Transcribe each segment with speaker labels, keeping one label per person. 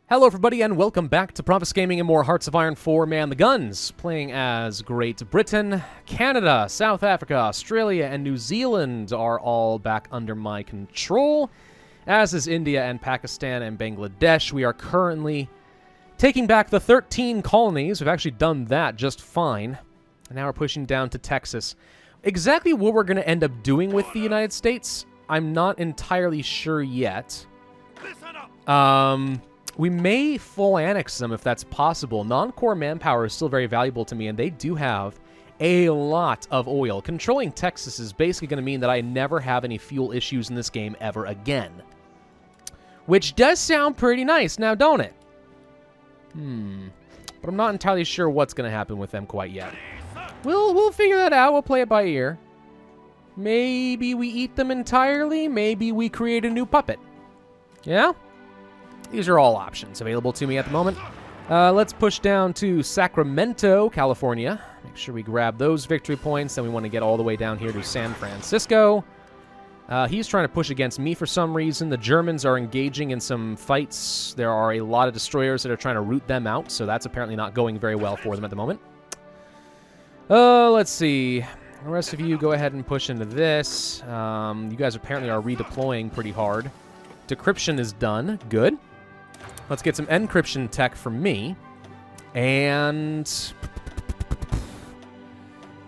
Speaker 1: Hello everybody and welcome back to Pravus Gaming and more Hearts of Iron 4 Man the Guns, playing as Great Britain, Canada, South Africa, Australia, and New Zealand are all back under my control, as is India and Pakistan and Bangladesh. We are currently taking back the 13 colonies. We've actually done that just fine. And now we're pushing down to Texas. Exactly what we're going to end up doing with the United States, I'm not entirely sure yet. We may full annex them if that's possible. Non-core manpower is still very valuable to me, and they do have a lot of oil. Controlling Texas is basically going to mean that I never have any fuel issues in this game ever again. Which does sound pretty nice now, don't it? But I'm not entirely sure what's going to happen with them quite yet. We'll figure that out. We'll play it by ear. Maybe we eat them entirely. Maybe we create a new puppet. Yeah? These are all options available to me at the moment. Let's push down to Sacramento, California. Make sure we grab those victory points. Then we want to get all the way down here to San Francisco. He's trying to push against me for some reason. The Germans are engaging in some fights. There are a lot of destroyers that are trying to root them out, so that's apparently not going very well for them at the moment. Let's see. The rest of you go ahead and push into this. You guys apparently are redeploying pretty hard. Decryption is done. Good. Let's get some encryption tech for me. And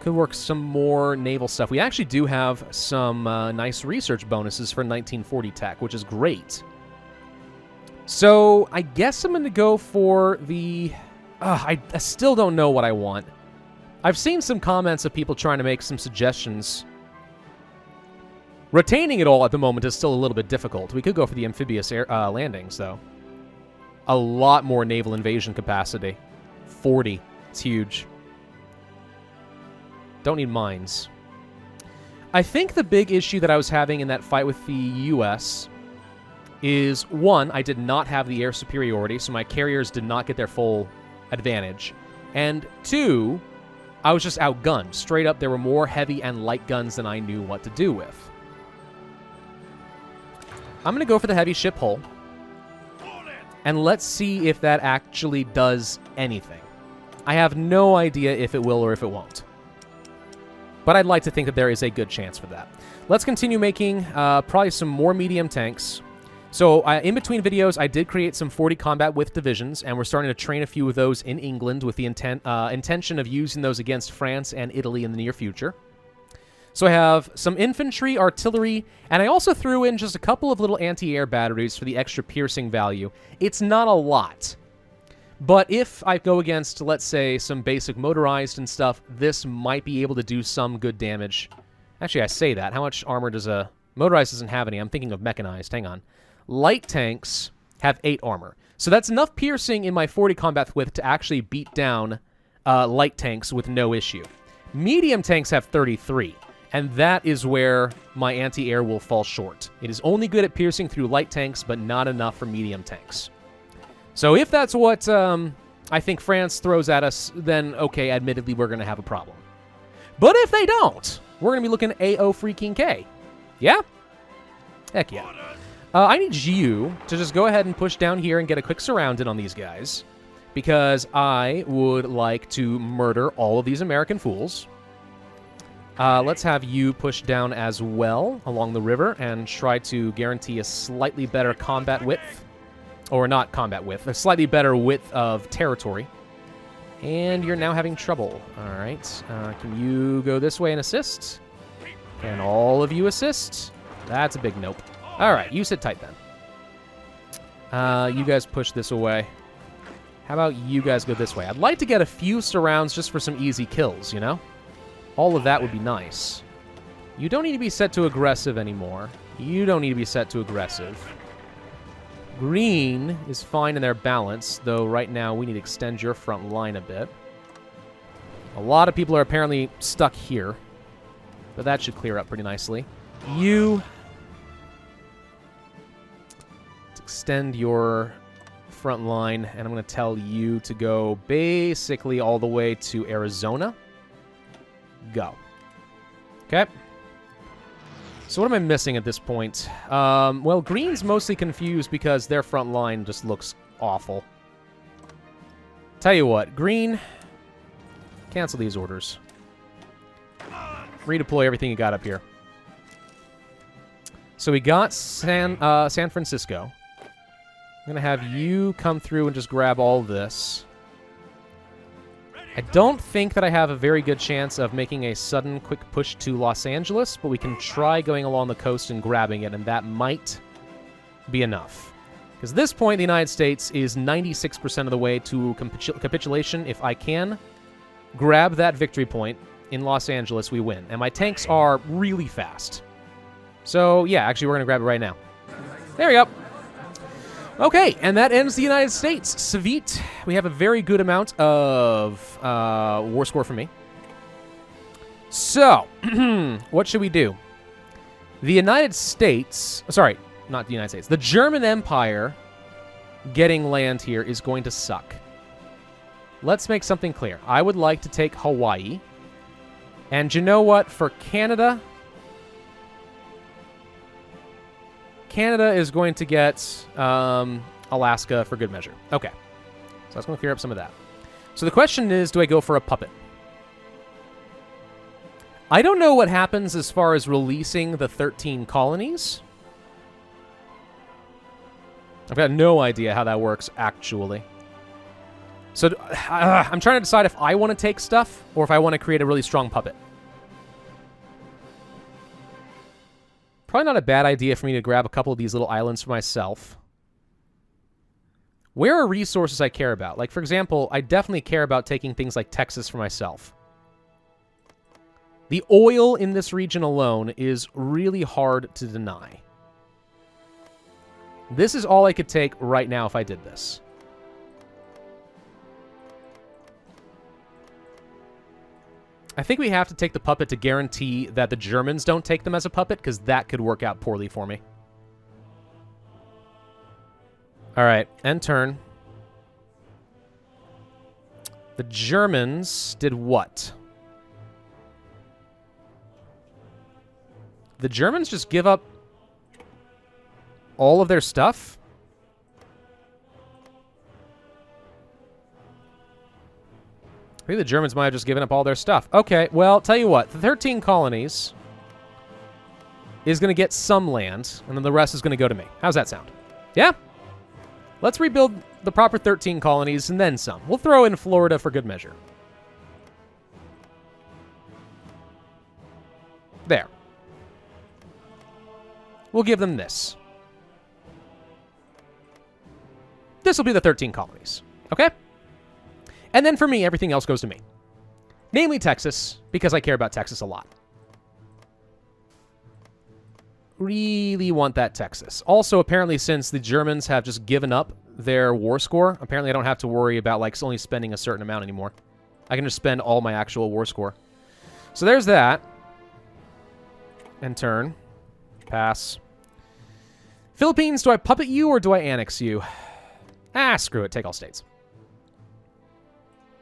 Speaker 1: could work some more naval stuff. We actually do have some nice research bonuses for 1940 tech, which is great. So I guess I'm going to go for the... I still don't know what I want. I've seen some comments of people trying to make some suggestions. Retaining it all at the moment is still a little bit difficult. We could go for the amphibious air, landings, though. A lot more naval invasion capacity. 40. It's huge. Don't need mines. I think the big issue that I was having in that fight with the U.S. is, one, I did not have the air superiority, so my carriers did not get their full advantage. And two, I was just outgunned. Straight up, there were more heavy and light guns than I knew what to do with. I'm going to go for the heavy ship hull. And let's see if that actually does anything. I have no idea if it will or if it won't. But I'd like to think that there is a good chance for that. Let's continue making probably some more medium tanks. So in between videos, I did create some 40 combat with divisions, and we're starting to train a few of those in England with the intention of using those against France and Italy in the near future. So I have some infantry, artillery, and I also threw in just a couple of little anti-air batteries for the extra piercing value. It's not a lot. But if I go against, let's say, some basic motorized and stuff, this might be able to do some good damage. Actually, I say that. How much armor does a... Motorized doesn't have any. I'm thinking of mechanized. Hang on. Light tanks have 8 armor. So that's enough piercing in my 40 combat width to actually beat down light tanks with no issue. Medium tanks have 33. And that is where my anti-air will fall short. It is only good at piercing through light tanks, but not enough for medium tanks. So if that's what I think France throws at us, then okay, admittedly, we're going to have a problem. But if they don't, we're going to be looking at AO freaking K. Yeah? Heck yeah. I need you to just go ahead and push down here and get a quick surrounded on these guys, because I would like to murder all of these American fools. Let's have you push down as well along the river and try to guarantee a slightly better combat width. Or not combat width, a slightly better width of territory. And you're now having trouble. All right. Can you go this way and assist? Can all of you assist? That's a big nope. All right. You sit tight then. You guys push this away. How about you guys go this way? I'd like to get a few surrounds just for some easy kills, you know? All of that would be nice. You don't need to be set to aggressive anymore. You don't need to be set to aggressive. Green is fine in their balance, though right now we need to extend your front line a bit. A lot of people are apparently stuck here, but that should clear up pretty nicely. You... Let's extend your front line, and I'm going to tell you to go basically all the way to Arizona. Go. Okay. So what am I missing at this point? Well, green's mostly confused because their front line just looks awful. Tell you what, green, cancel these orders. Redeploy everything you got up here. So we got San Francisco. I'm going to have you come through and just grab all this. I don't think that I have a very good chance of making a sudden quick push to Los Angeles, but we can try going along the coast and grabbing it, and that might be enough. Because at this point, the United States is 96% of the way to capitulation. If I can grab that victory point in Los Angeles, we win. And my tanks are really fast. So, yeah, actually, we're going to grab it right now. There we go. Okay, and that ends the United States. Savit, we have a very good amount of war score for me. So, what should we do? The United States... Sorry, not the United States. The German Empire getting land here is going to suck. Let's make something clear. I would like to take Hawaii. And you know what? For Canada... Canada is going to get Alaska for good measure. Okay. So that's going to clear up some of that. So the question is, do I go for a puppet? I don't know what happens as far as releasing the 13 colonies. I've got no idea how that works, actually. So I'm trying to decide if I want to take stuff or if I want to create a really strong puppet. Probably not a bad idea for me to grab a couple of these little islands for myself. Where are resources I care about? Like, for example, I definitely care about taking things like Texas for myself. The oil in this region alone is really hard to deny. This is all I could take right now if I did this. I think we have to take the puppet to guarantee that the Germans don't take them as a puppet, because that could work out poorly for me. All right, end turn. The Germans did what? The Germans just give up all of their stuff? I think the Germans might have just given up all their stuff. Okay, well, tell you what. The 13 colonies is going to get some land, and then the rest is going to go to me. How's that sound? Yeah? Let's rebuild the proper 13 colonies and then some. We'll throw in Florida for good measure. There. We'll give them this. This will be the 13 colonies. Okay? And then for me, everything else goes to me. Namely Texas, because I care about Texas a lot. Really want that Texas. Also, apparently, since the Germans have just given up their war score, apparently I don't have to worry about like only spending a certain amount anymore. I can just spend all my actual war score. So there's that. And turn. Pass. Philippines, do I puppet you or do I annex you? Ah, screw it. Take all states.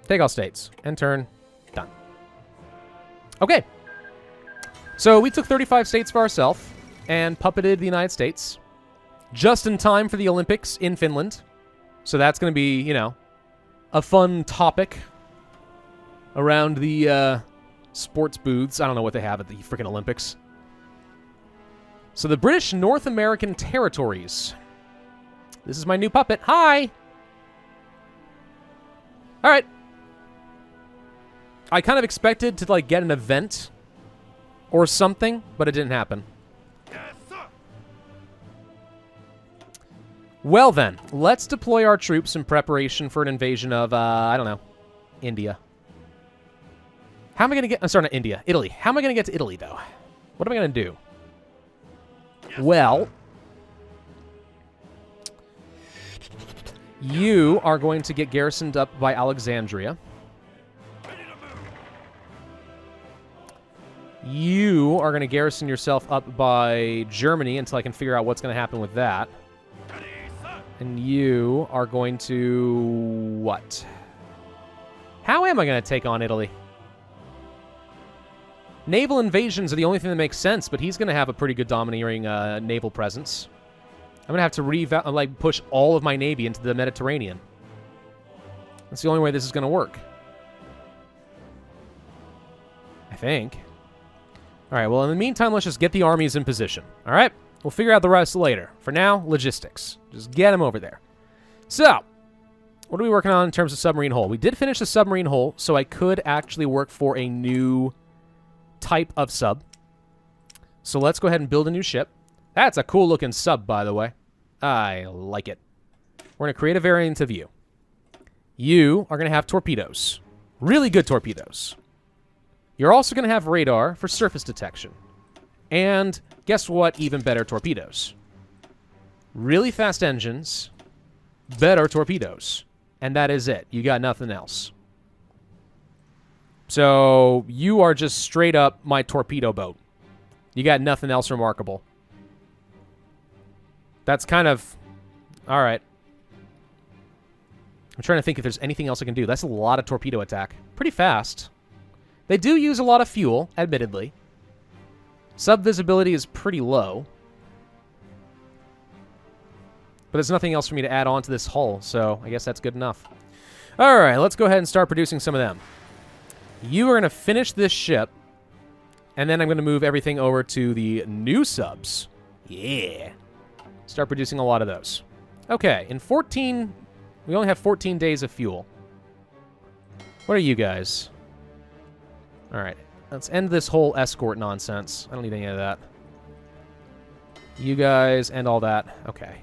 Speaker 1: Take all states. End turn. Done. Okay. So we took 35 states for ourselves and puppeted the United States just in time for the Olympics in Finland. So that's going to be, you know, a fun topic around the sports booths. I don't know what they have at the freaking Olympics. So the British North American territories. This is my new puppet. Hi! All right. I kind of expected to, like, get an event or something, but it didn't happen. Yes, sir. Well, then, let's deploy our troops in preparation for an invasion of, I don't know, India. How am I going to get... I'm sorry, not India. Italy. How am I going to get to Italy, though? What am I going to do? Yes, well... You are going to get garrisoned up by Alexandria. You are going to garrison yourself up by Germany until I can figure out what's going to happen with that. And you are going to... what? How am I going to take on Italy? Naval invasions are the only thing that makes sense, but he's going to have a pretty good domineering naval presence. I'm going to have to push all of my Navy into the Mediterranean. That's the only way this is going to work. I think. All right, well, in the meantime, let's just get the armies in position. All right? We'll figure out the rest later. For now, logistics. Just get them over there. So, what are we working on in terms of submarine hull? We did finish the submarine hull, so I could actually work for a new type of sub. So let's go ahead and build a new ship. That's a cool-looking sub, by the way. I like it. We're going to create a variant of you. You are going to have torpedoes. Really good torpedoes. You're also going to have radar for surface detection. And guess what? Even better torpedoes. Really fast engines. Better torpedoes. And that is it. You got nothing else. So you are just straight up my torpedo boat. You got nothing else remarkable. That's kind of... All right. I'm trying to think if there's anything else I can do. That's a lot of torpedo attack. Pretty fast. They do use a lot of fuel, admittedly. Sub-visibility is pretty low. But there's nothing else for me to add on to this hull, so I guess that's good enough. All right, let's go ahead and start producing some of them. You are going to finish this ship, and then I'm going to move everything over to the new subs. Yeah. Start producing a lot of those. Okay, in 14... We only have 14 days of fuel. What are you guys? All right, let's end this whole escort nonsense. I don't need any of that. You guys and all that. Okay.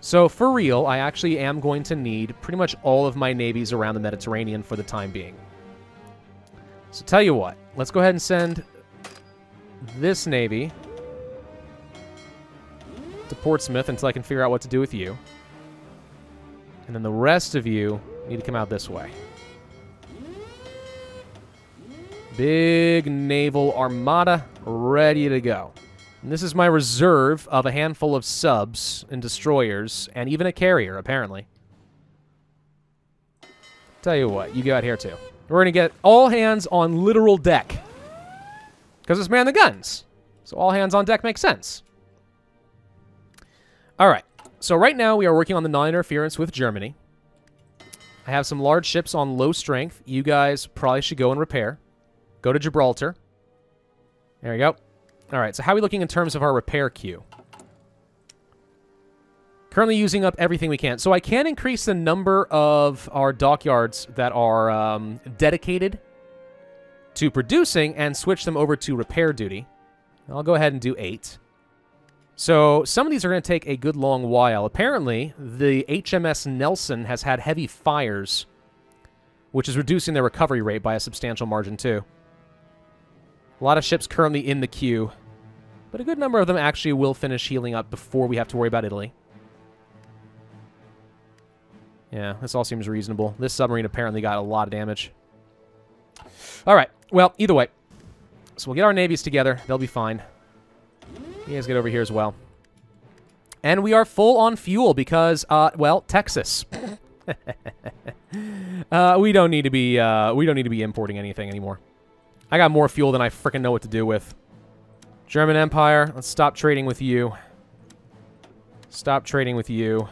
Speaker 1: So for real, I actually am going to need pretty much all of my navies around the Mediterranean for the time being. So tell you what, let's go ahead and send this navy to Portsmouth until I can figure out what to do with you. And then the rest of you need to come out this way. Big naval armada ready to go. And this is my reserve of a handful of subs and destroyers, and even a carrier, apparently. Tell you what, you go out here too. We're going to get all hands on literal deck. Because it's man the guns. So all hands on deck makes sense. All right. So right now we are working on the non-interference with Germany. I have some large ships on low strength. You guys probably should go and repair. Go to Gibraltar. There we go. All right, so how are we looking in terms of our repair queue? Currently using up everything we can. So I can increase the number of our dockyards that are dedicated to producing and switch them over to repair duty. I'll go ahead and do 8. So some of these are going to take a good long while. Apparently, the HMS Nelson has had heavy fires, which is reducing their recovery rate by a substantial margin, too. A lot of ships currently in the queue, but a good number of them actually will finish healing up before we have to worry about Italy. Yeah, this all seems reasonable. This submarine apparently got a lot of damage. All right, well, either way. So we'll get our navies together. They'll be fine. You guys get over here as well. And we are full on fuel because, well, Texas. We don't need to be importing anything anymore. I got more fuel than I frickin' know what to do with. German Empire, let's stop trading with you. Stop trading with you.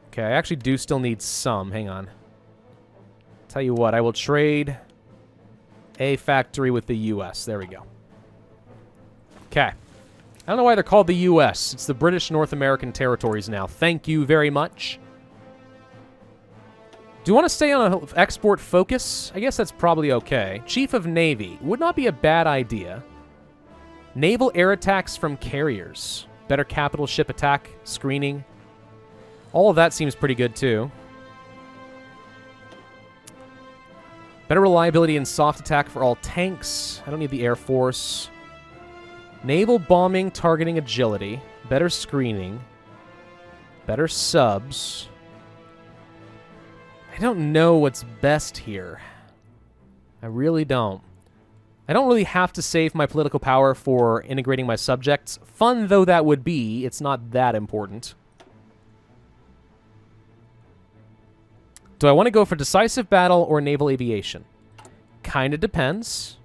Speaker 1: Okay, I actually do still need some. Hang on. Tell you what, I will trade a factory with the U.S. There we go. Okay. I don't know why they're called the U.S. It's the British North American territories now. Thank you very much. Do you want to stay on an export focus? I guess that's probably okay. Chief of Navy. Would not be a bad idea. Naval air attacks from carriers. Better capital ship attack, screening. All of that seems pretty good, too. Better reliability and soft attack for all tanks. I don't need the Air Force. Naval bombing, targeting agility. Better screening. Better subs. I don't know what's best here. I really don't. I don't really have to save my political power for integrating my subjects. Fun though that would be, it's not that important. Do I want to go for decisive battle or naval aviation? Kind of depends.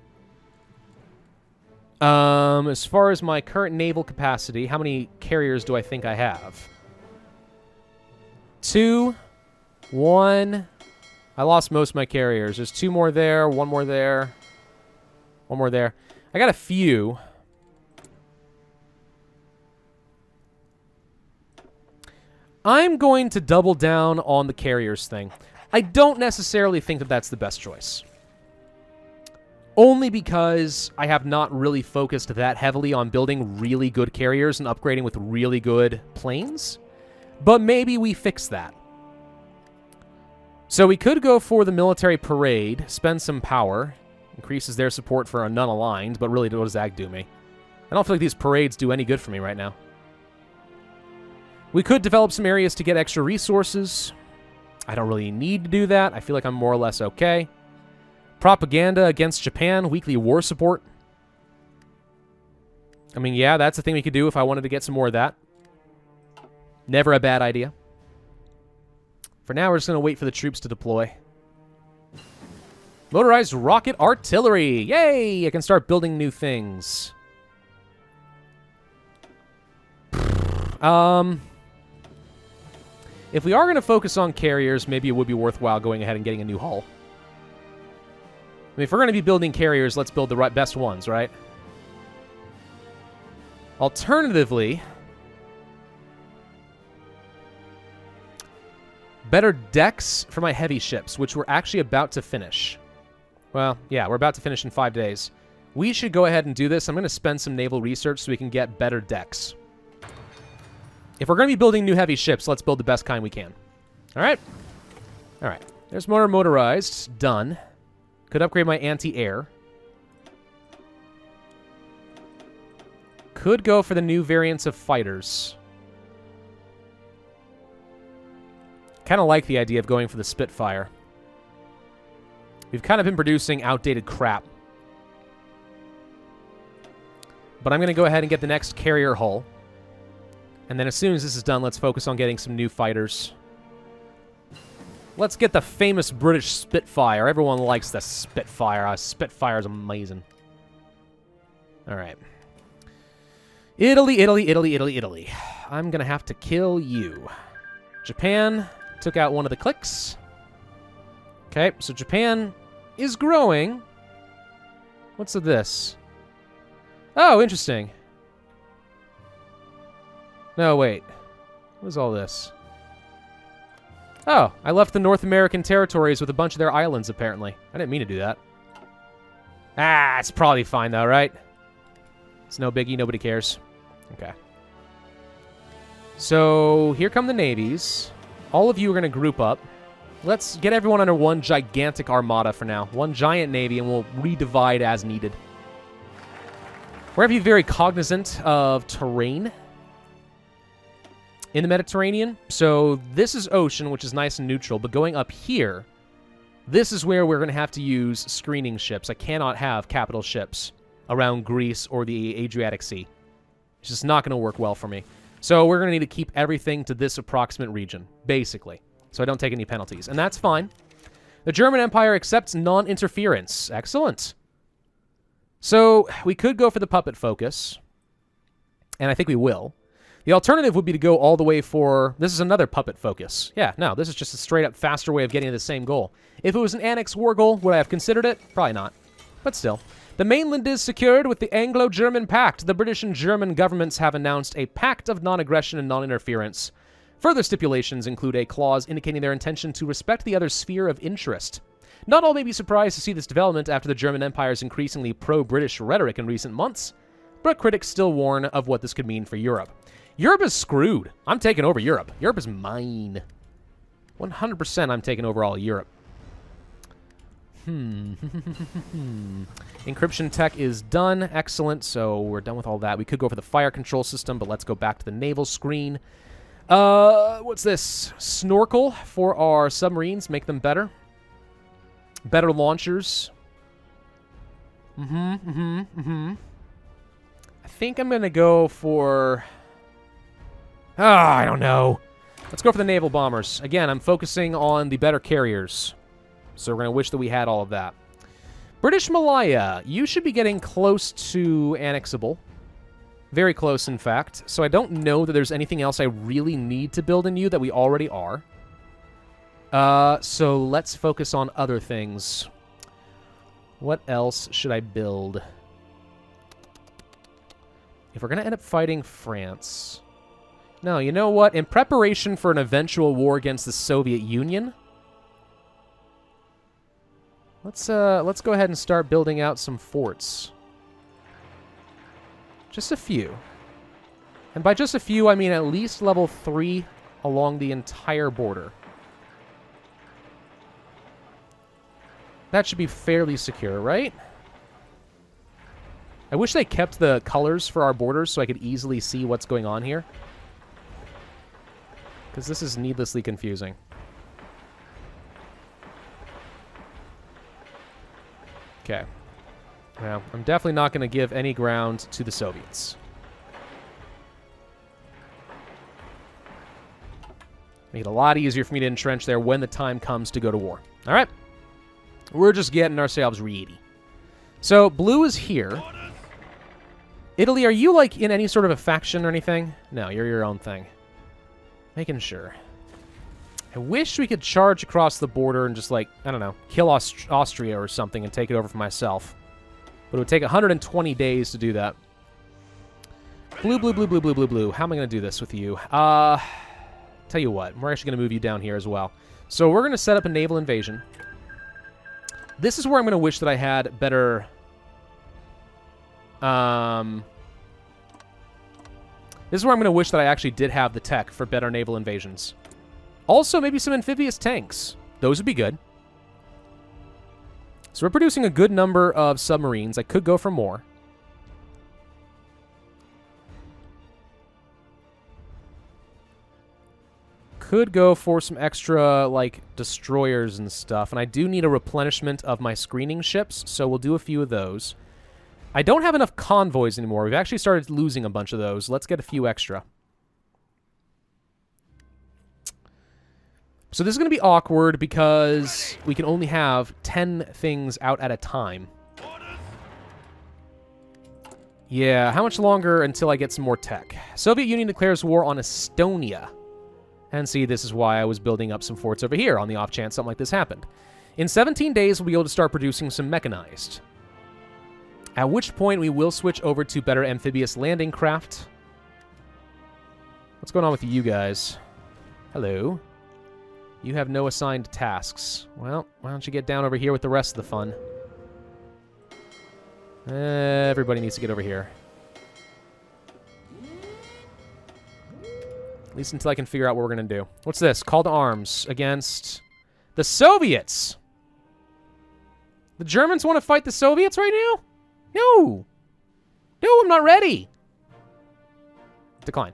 Speaker 1: As far as my current naval capacity, how many carriers do I think I have? 2, 1. I lost most of my carriers. There's 2 more there, 1 more there, 1 more there. I got a few. I'm going to double down on the carriers thing. I don't necessarily think that that's the best choice. Only because I have not really focused that heavily on building really good carriers and upgrading with really good planes. But maybe we fix that. So we could go for the military parade, spend some power, increases their support for a non-aligned, but really what does that do me? I don't feel like these parades do any good for me right now. We could develop some areas to get extra resources. I don't really need to do that. I feel like I'm more or less okay. Propaganda against Japan, weekly war support. I mean, yeah, that's a thing we could do if I wanted to get some more of that. Never a bad idea. For now, we're just going to wait for the troops to deploy. Motorized rocket artillery. Yay! I can start building new things. If we are going to focus on carriers, maybe it would be worthwhile going ahead and getting a new hull. I mean, if we're going to be building carriers, let's build the best ones, right? Alternatively, better decks for my heavy ships, which we're actually about to finish. Well, yeah, we're about to finish in 5 days. We should go ahead and do this. I'm going to spend some naval research so we can get better decks. If we're going to be building new heavy ships, let's build the best kind we can. All right? All right. There's motorized. Done. Could upgrade my anti-air. Could go for the new variants of fighters. Kind of like the idea of going for the Spitfire. We've kind of been producing outdated crap. But I'm going to go ahead and get the next carrier hull. And then as soon as this is done, let's focus on getting some new fighters. Let's get the famous British Spitfire. Everyone likes the Spitfire. Spitfire is amazing. All right. Italy, Italy, Italy, Italy, Italy. I'm going to have to kill you. Japan took out one of the cliques. Okay, so Japan is growing. What's this? Oh, interesting. No, wait. What is all this? Oh, I left the North American territories with a bunch of their islands, apparently. I didn't mean to do that. Ah, it's probably fine, though, right? It's no biggie. Nobody cares. Okay. So, here come the navies. All of you are going to group up. Let's get everyone under one gigantic armada for now. One giant navy, and we'll redivide as needed. We're going to be very cognizant of terrain in the Mediterranean. So this is ocean, which is nice and neutral, but going up here, this is where we're going to have to use screening ships. I cannot have capital ships around Greece or the Adriatic Sea. It's just not going to work well for me. So we're going to need to keep everything to this approximate region, basically, so I don't take any penalties. And that's fine. The German Empire accepts non-interference. Excellent. So we could go for the puppet focus, and I think we will. The alternative would be to go all the way for... This is another puppet focus. Yeah, no, this is just a straight-up faster way of getting to the same goal. If it was an annex war goal, would I have considered it? Probably not. But still. The mainland is secured with the Anglo-German Pact. The British and German governments have announced a pact of non-aggression and non-interference. Further stipulations include a clause indicating their intention to respect the other's sphere of interest. Not all may be surprised to see this development after the German Empire's increasingly pro-British rhetoric in recent months, but critics still warn of what this could mean for Europe. Europe is screwed. I'm taking over Europe. Europe is mine. 100% I'm taking over all Europe. Encryption tech is done. Excellent. So we're done with all that. We could go for the fire control system, but let's go back to the naval screen. What's this? Snorkel for our submarines. Make them better. Better launchers. I think I'm going to go for... I don't know. Let's go for the naval bombers. Again, I'm focusing on the better carriers. So we're going to wish that we had all of that. British Malaya, you should be getting close to annexable. Very close, in fact. So I don't know that there's anything else I really need to build in you that we already are. So let's focus on other things. What else should I build? If we're going to end up fighting France... No, you know what? In preparation for an eventual war against the Soviet Union, let's go ahead and start building out some forts. Just a few. And by just a few, I mean at least level 3 along the entire border. That should be fairly secure, right? I wish they kept the colors for our borders so I could easily see what's going on here. Because this is needlessly confusing. Okay. Well, I'm definitely not going to give any ground to the Soviets. Make it a lot easier for me to entrench there when the time comes to go to war. All right. We're just getting ourselves ready. So, blue is here. Italy, are you, like, in any sort of a faction or anything? No, you're your own thing. Making sure. I wish we could charge across the border and just, like, I don't know, kill Austria or something and take it over for myself. But it would take 120 days to do that. Blue, blue, blue, blue, blue, blue, blue. How am I going to do this with you? Tell you what. We're actually going to move you down here as well. So we're going to set up a naval invasion. This is where I'm going to wish that I had better... This is where I'm going to wish that I actually did have the tech for better naval invasions. Also, maybe some amphibious tanks. Those would be good. So we're producing a good number of submarines. I could go for more. Could go for some extra, like, destroyers and stuff. And I do need a replenishment of my screening ships, so we'll do a few of those. I don't have enough convoys anymore. We've actually started losing a bunch of those. Let's get a few extra. So this is going to be awkward because we can only have 10 things out at a time. Yeah, how much longer until I get some more tech? Soviet Union declares war on Estonia. And see, this is why I was building up some forts over here on the off chance something like this happened. In 17 days, we'll be able to start producing some mechanized. At which point, we will switch over to better amphibious landing craft. What's going on with you guys? Hello. You have no assigned tasks. Well, why don't you get down over here with the rest of the fun? Everybody needs to get over here. At least until I can figure out what we're going to do. What's this? Call to arms against the Soviets. The Germans want to fight the Soviets right now? No. No, I'm not ready. Decline.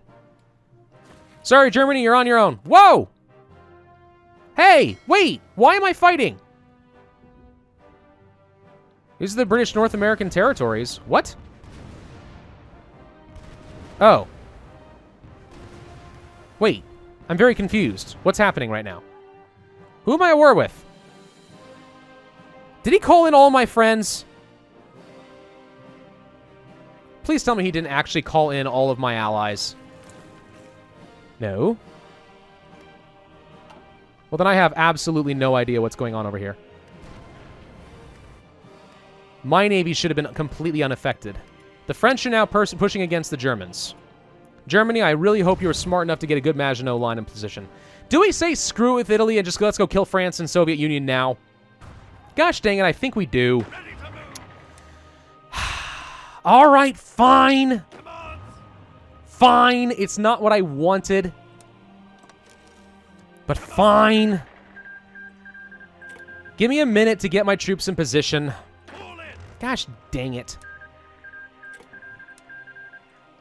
Speaker 1: Sorry, Germany, you're on your own. Whoa! Hey, wait! Why am I fighting? These are the British North American territories. What? Oh. Wait. I'm very confused. What's happening right now? Who am I at war with? Did he call in all my friends? Please tell me he didn't actually call in all of my allies. No. Well, then I have absolutely no idea what's going on over here. My navy should have been completely unaffected. The French are now pushing against the Germans. Germany, I really hope you were smart enough to get a good Maginot Line in position. Do we say screw with Italy and just let's go kill France and Soviet Union now? Gosh dang it, I think we do. All right, fine. Fine. It's not what I wanted. But fine. Give me a minute to get my troops in position. Gosh dang it.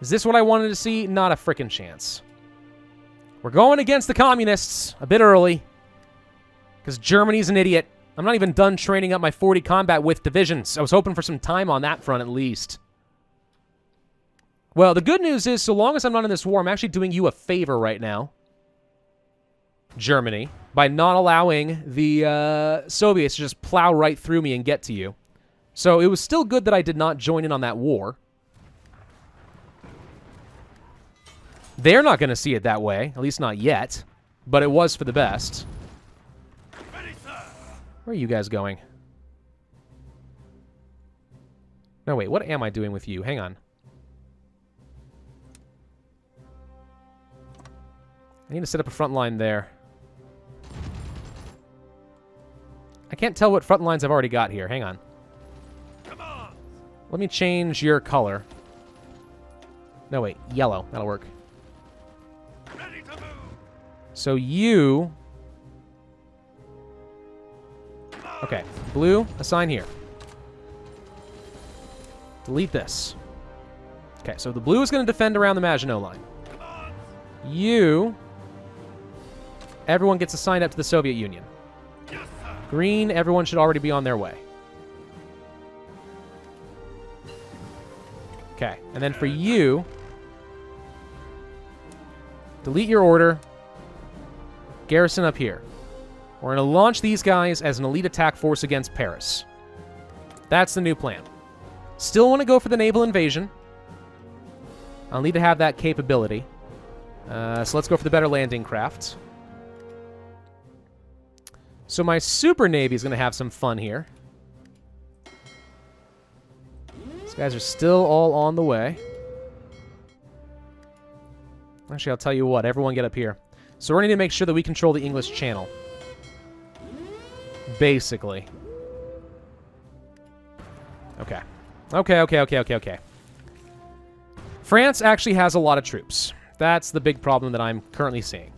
Speaker 1: Is this what I wanted to see? Not a frickin' chance. We're going against the communists a bit early. Because Germany's an idiot. I'm not even done training up my 40 combat with divisions. I was hoping for some time on that front at least. Well, the good news is, so long as I'm not in this war, I'm actually doing you a favor right now, Germany, by not allowing the Soviets to just plow right through me and get to you. So it was still good that I did not join in on that war. They're not going to see it that way, at least not yet. But it was for the best. Where are you guys going? No, wait, what am I doing with you? Hang on. I need to set up a front line there. I can't tell what front lines I've already got here. Hang on. Let me change your color. No, wait, yellow. That'll work. So you... Okay, blue, assign here. Delete this. Okay, so the blue is going to defend around the Maginot Line. You... Everyone gets assigned up to the Soviet Union. Green, everyone should already be on their way. Okay, and then for you... Delete your order. Garrison up here. We're going to launch these guys as an elite attack force against Paris. That's the new plan. Still want to go for the naval invasion. I'll need to have that capability. So let's go for the better landing craft. So my super navy is going to have some fun here. These guys are still all on the way. Actually, I'll tell you what. Everyone get up here. So we're going to make sure that we control the English Channel. Basically. Okay. Okay. France actually has a lot of troops. That's the big problem that I'm currently seeing.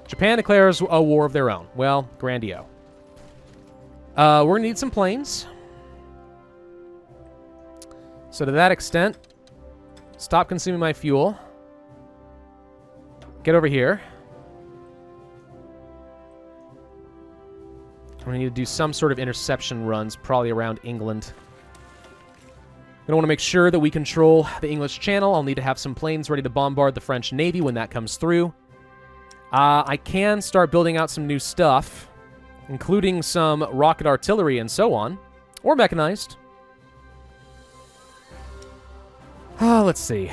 Speaker 1: Japan declares a war of their own. Well, grandio. We're going to need some planes. So to that extent, stop consuming my fuel. Get over here. I'm going to need to do some sort of interception runs, probably around England. I'm going to want to make sure that we control the English Channel. I'll need to have some planes ready to bombard the French Navy when that comes through. I can start building out some new stuff, including some rocket artillery and so on, or mechanized. Let's see.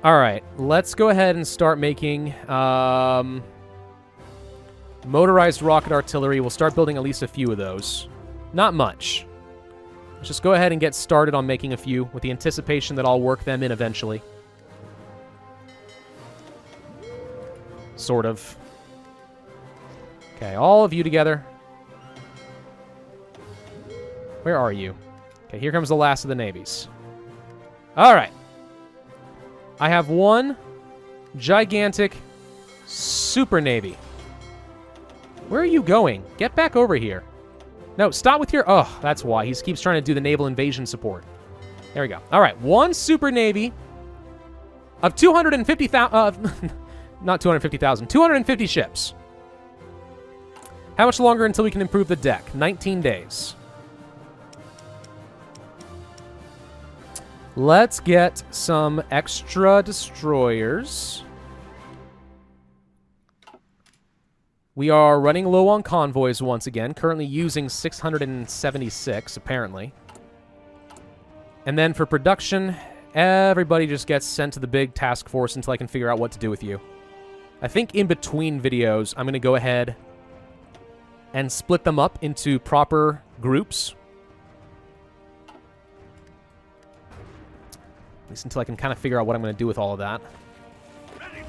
Speaker 1: All right, let's go ahead and start making motorized rocket artillery. We'll start building at least a few of those. Not much. Let's just go ahead and get started on making a few with the anticipation that I'll work them in eventually. Sort of. Okay, all of you together. Where are you? Okay, here comes the last of the navies. All right. I have one gigantic super navy. Where are you going? Get back over here. No, stop with your... Oh, that's why. He keeps trying to do the naval invasion support. There we go. All right, one super navy of 250,000... not 250,000. 250 ships. How much longer until we can improve the deck? 19 days. Let's get some extra destroyers. We are running low on convoys once again, currently using 676, apparently. And then for production, everybody just gets sent to the big task force until I can figure out what to do with you. I think in between videos, I'm going to go ahead and split them up into proper groups. At least until I can kind of figure out what I'm going to do with all of that.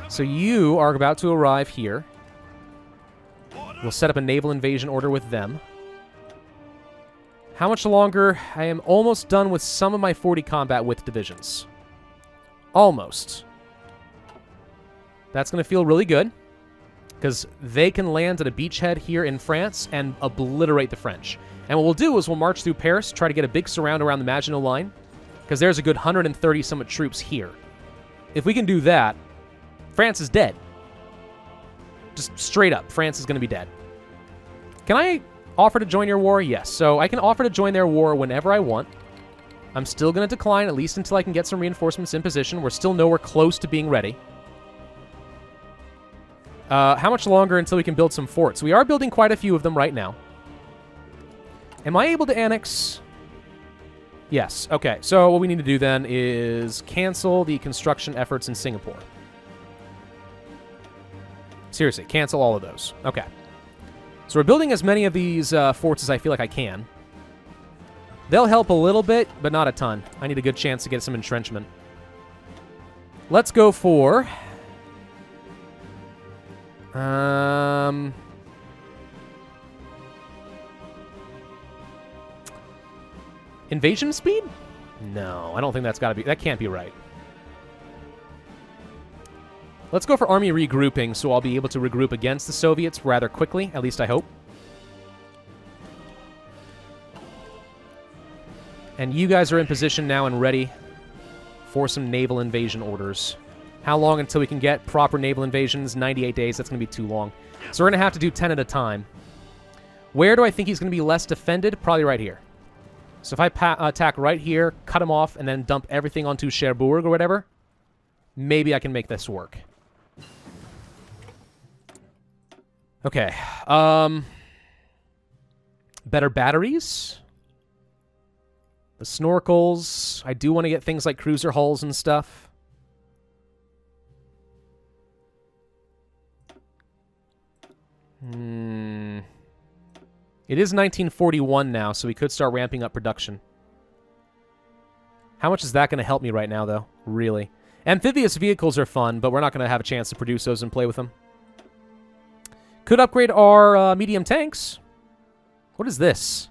Speaker 1: So you are about to arrive here. We'll set up a naval invasion order with them. How much longer? I am almost done with some of my 40 combat with divisions. Almost. That's going to feel really good, because they can land at a beachhead here in France and obliterate the French. And what we'll do is we'll march through Paris, try to get a big surround around the Maginot Line, because there's a good 130 somewhat troops here. If we can do that, France is dead. Just straight up, France is going to be dead. Can I offer to join your war? Yes. So I can offer to join their war whenever I want. I'm still going to decline, at least until I can get some reinforcements in position. We're still nowhere close to being ready. How much longer until we can build some forts? We are building quite a few of them right now. Am I able to annex? Yes. Okay. So what we need to do then is cancel the construction efforts in Singapore. Seriously, cancel all of those. Okay. So we're building as many of these forts as I feel like I can. They'll help a little bit, but not a ton. I need a good chance to get some entrenchment. Let's go for... Invasion speed? No, I don't think that's got to be... That can't be right. Let's go for army regrouping, so I'll be able to regroup against the Soviets rather quickly, at least I hope. And you guys are in position now and ready for some naval invasion orders. How long until we can get proper naval invasions? 98 days. That's going to be too long. So we're going to have to do 10 at a time. Where do I think he's going to be less defended? Probably right here. So if I attack right here, cut him off, and then dump everything onto Cherbourg or whatever, maybe I can make this work. Okay. Better batteries. The snorkels. I do want to get things like cruiser hulls and stuff. It is 1941 now, so we could start ramping up production. How much is that going to help me right now, though? Really. Amphibious vehicles are fun, but we're not going to have a chance to produce those and play with them. Could upgrade our medium tanks. What is this?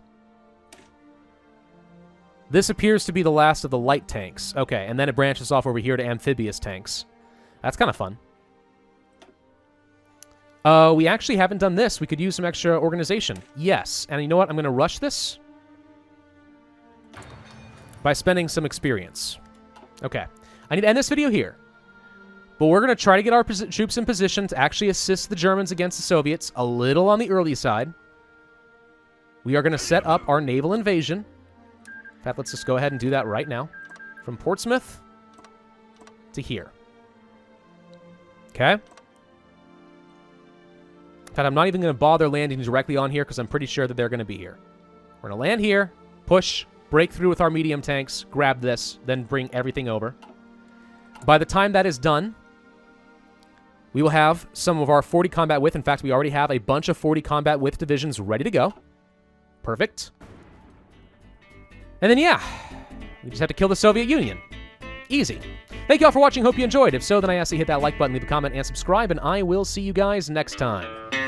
Speaker 1: This appears to be the last of the light tanks. Okay, and then it branches off over here to amphibious tanks. That's kind of fun. We actually haven't done this. We could use some extra organization. Yes, and you know what? I'm going to rush this by spending some experience. Okay, I need to end this video here. But we're going to try to get our troops in position to actually assist the Germans against the Soviets a little on the early side. We are going to set up our naval invasion. In fact, let's just go ahead and do that right now. From Portsmouth to here. Okay. In fact, I'm not even going to bother landing directly on here because I'm pretty sure that they're going to be here. We're going to land here, push, break through with our medium tanks, grab this, then bring everything over. By the time that is done, we will have some of our 40 combat width. In fact, we already have a bunch of 40 combat width divisions ready to go. Perfect. And then, yeah, we just have to kill the Soviet Union. Easy. Thank you all for watching. Hope you enjoyed. If so, then I ask you to hit that like button, leave a comment, and subscribe, and I will see you guys next time.